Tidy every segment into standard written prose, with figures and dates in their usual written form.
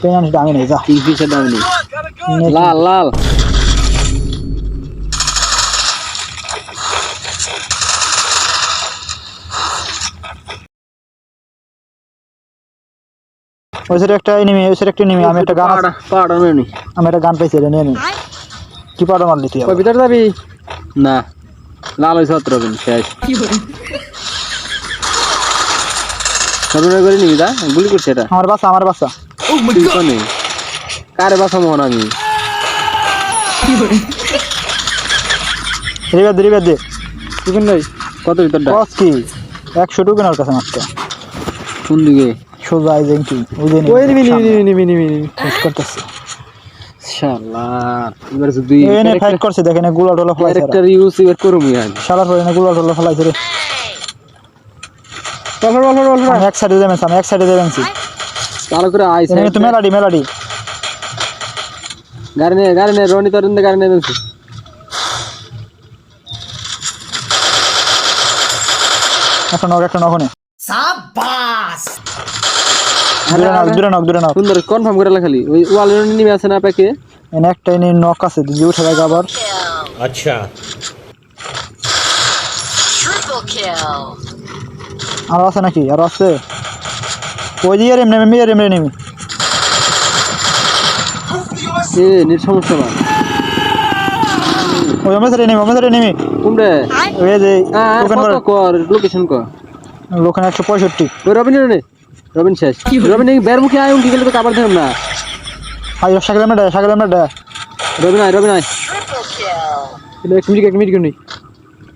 Penalty দামি নেই যা কিংফিশার দাম নেই লাল লাল ওই সাইডে একটা এনিমি আমি একটা গান পাড়া নেই আমি একটা গান পাইছি রে নিয়ে নি কি পাড়া মারলি তুই ওই ভিতর যাবি না লাল হইছে অত রবিন শেষ সরুরে করে নিবি দা গুলি করছে এটা আমার বাসা কোনে কারে বাসা মন আমি রিবেদ দে তুই নাই কত ভিতরটা কস কি 100 টাকা কেনার কাছে মাত্র কোন দিকে সোজা আই জেন্টি ওই নিবি শেষ করতেছে শালা এবার যদি এনে ফাইট করছে দেখেন গুলা টলা ফলাইছে ক্যারেক্টার ইউজ এর করুম ইয়ার শালা পরে না গুলা টলা ফলাইছে রে বল আমি এক সাইডে দেবেন চালু করে আইছে এনে তো মেলাডি গাড়ি নে রনি তরুণ গাড়ি নে দেনছি একটা নখনে সাবাস দূরে নক সুন্দর কনফার্ম করে খালি ওই ওয়ালের নিমে আছে না প্যাকে এনে একটা এনে নক আছে দিদি উঠে যায় আবার আচ্ছা ট্রিপল কিল আর আছে নাকি আর আছে ওই যে এমনি নেমি এ নির সমস্যা না ওই আমরা সাইডে নেমি কুমড়ে ওই যে কত কর লোকেশন কর লোখানে 165 ওই রবিন শেষ রবিন এই বের মুখে আয়ুন কি গেলে তো কাবার দেব না আই শাগলে আমরা রবিন আয় ট্রিপল কিল এক মিনিট নি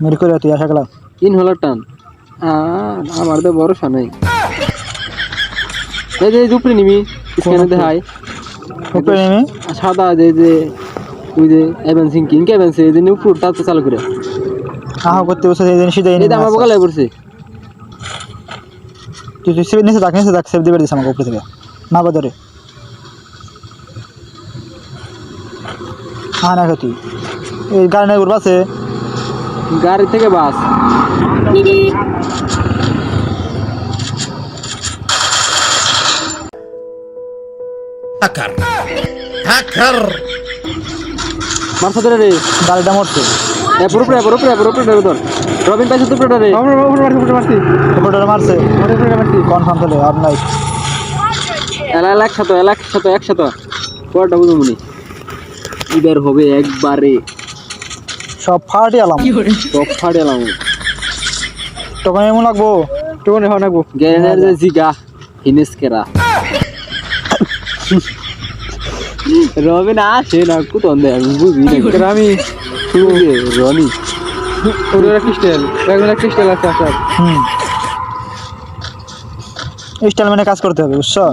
মেরে করে তুই শাগলা ইন হলো টান আমার তো ভরসা নাই এই যে উপরে নিবি স্ক্যানে দেখাই উপরে নেমি সাদা যে ওই যে এভেন্সিং কিং এভেন্সি এই যে উপর তা তো চালু করে আহা করতে বসে এই জিনিস দেই এই আমার বগলে পড়ছে তুই সেভ নিচে দেখ সেভ দিবে দিস আমাকে উপরে থেকে না বদরে না তুই এই গাড়ি উড়বাছে গাড়ি থেকে বাস হাকার মারছে রে গাড়িটা মরছে পুরোপুরি ধর রবিন পাইছে তো পুরোটা রে উপরে মারছে কনফার্ম চলে আর নাই একশত পরটা বুঝুমনি এবার হবে একবারে সব ফাটি আলাম সব ফাড়ে এলাম তখন এমন লাগবো টোনে হনাগো গ্যারেনের যে জিগা হিনেসকেরা রবিন আসে না কুতন দে আমি বুঝি না আমি শুনবে রনি ওরা ক্রিস্টাল আছে আসার স্টাইল মানে কাজ করতে হবে বুঝছো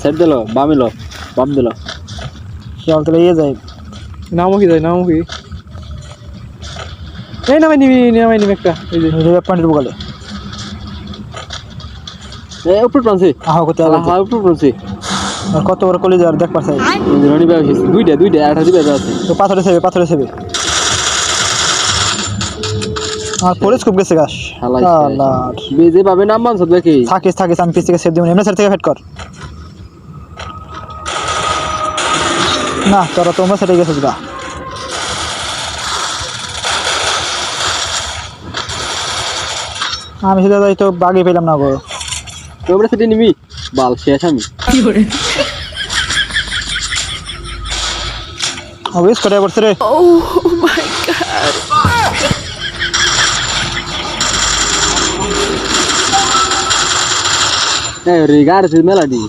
সেট দিল বাম দিল খেয়াল তাহলে ইয়ে যায় নামও কি এই নামাই নিবি একটা এই যে রিভাইভ পয়েন্টের বগলে উপর প্রান্সে আহা করতে উপর প্রান্সে আর কত বড় কলেজ আর দেখ পারছে রনি ভাই দুইটা আঠা দিবে আছে তো পাথরে সেবে আর পরেস খুব গেছে গাছ আল্লাহ বেজে পাবে নাম বানছ দেখি থাকিস আমি পিছ থেকে সেভ দিব এমনি সাইড থেকে ফেট কর না তোরা তোমরা সেটাই গেছিস গা আমি সেটা যাই তো বাগি পেলাম না গো তোমরা সেটা নিবি বাল শেষ আমি অবভিয়াস করে পড়ছে রে রিগার মেলাডি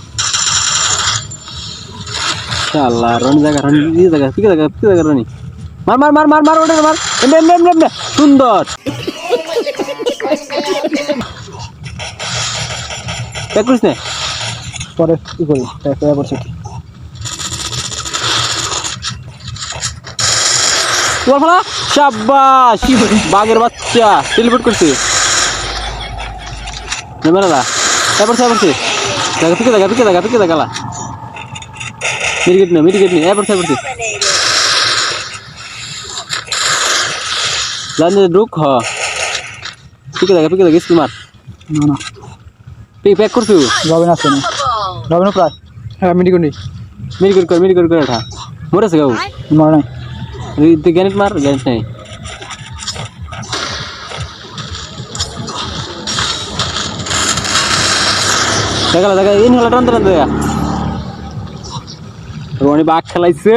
শালা রনি জায়গা ঠিক জায়গা রনি মার ওটা মার এমনি সুন্দর দেখ করিস না পরে কি করি পেয়ে পড়ছে শাবাশ বাঘের বাচ্চা টেলিপোর্ট করছে মেলা এবার পিকে দেখা মিডিকেট নে এবার লাইনে ঢুক পিকে দেখা স্কিল মার না পিক প্যাক করছু রবিন আছে না রবিন প্রায় হ্যাঁ মিনি কর এটা মরেছে গাও মনে নাই তুই গ্যানেট মার গ্যানেট নাই দেখা ইন হলা টানতে দেখা রনি বাঘ খেলাইছে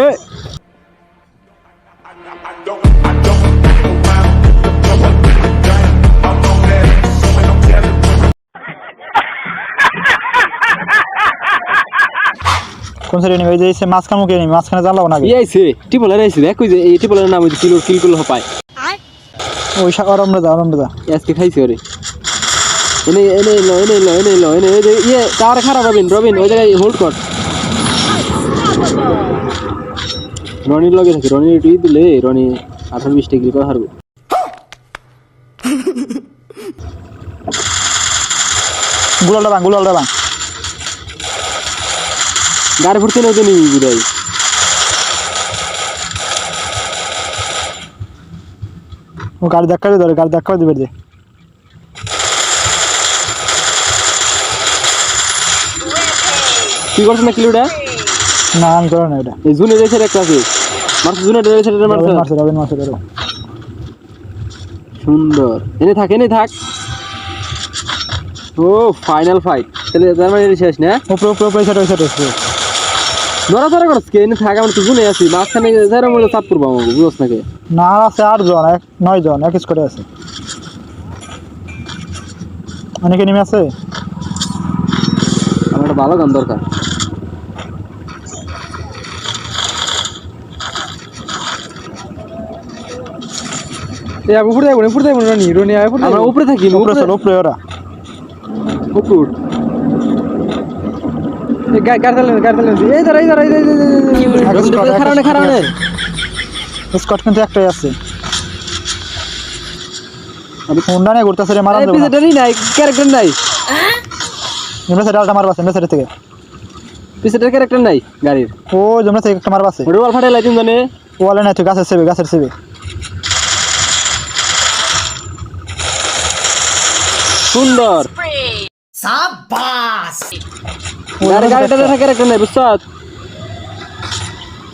কোন সাইডে নিবে এই যে এসে মাঝখানে মুখে নিবে মাঝখানে জ্বালাও না আইছে টিপলার আইছে দেখ কই যে এই টিপলার নাম হচ্ছে কিল হপায় ওই অরমরে যা আজকে খাইছে ওরে এনে ইয়ে টাওয়ার খারাপ রবিন ওই জায়গায় হোল্ড কর রনির লগে থাকে রনির টুই দিলে রনি 18-20 ডিগ্রি করে হারবে গুলালটা বাং গাড়ি ফুটতে নৌতে নিবি বুঝাই ও গাড়ি ধাক্কা দিয়ে ধরে গাড়ি ধাক্কা দিবে যে কি করছ না কিলোটা না আমি করে না এটা এই জুনে রেসের একটা আছে মারছ জুনে রেসের মারছ রবিন মারছে ধরো সুন্দর এনে থাক ও ফাইনাল ফাইট তাহলে তার মানে শেষ না উপরে সাইড নড়াচড়া করছ কে এনে থাক আমরা তো জুনে আছি মাঝখানে যারা মনে চাপ করবো আমাকে বুঝছ নাকি না আছে 8 জন 9 জন এক করে আছে অনেকে নেমে আছে আমার একটা ভালো গান দরকার এই উপরে যাবো রনি আয় আমরা উপরে থাকি উপরে ওরা উপরে উঠ গাড়ি এই খারাপ স্কট কিন্তু একটাই আছে আমি ফোনটা নিয়ে ঘুরতেছে রে মারা দেবো পিছনে নাই ক্যারেক্টার নাই এমনি সাইড আলটা মারবা এমনি সাইড থেকে পিছনে ক্যারেক্টার নাই গাড়ির ও যেমন থেকে একটা মারবা আছে ওয়াল ফাটাই লাইতিন জানে ওয়ালে নাই তুই গাছের সেবে সুন্দর Free. গাড়িটা দেখা ক্যারেক্টার নাই বুঝছ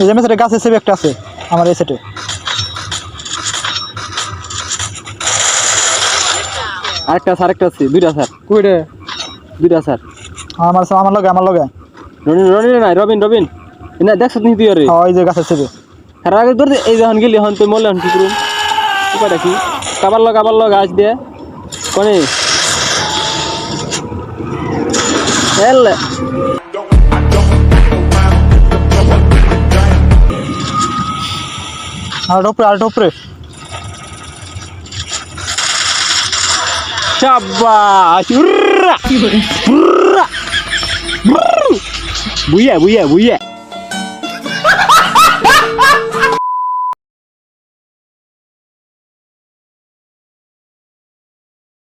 এই যেমন সাইড গাছের সেবে একটা আছে আমার এই সেটে আরেকটা আছে দুইটা স্যার কইরে দুইটা স্যার আমার লগে রনি নাই রবিন না দেখছ তুমি তুই আরে ওই যে গাছের সেবে আর আগে ধর এই যখন গেলি হন তুই মরলে হন কি করুম উপায়টা কি কাবার লগ আজ দিয়ে কোনে এল আর উপরে শাবাশ বুইয়া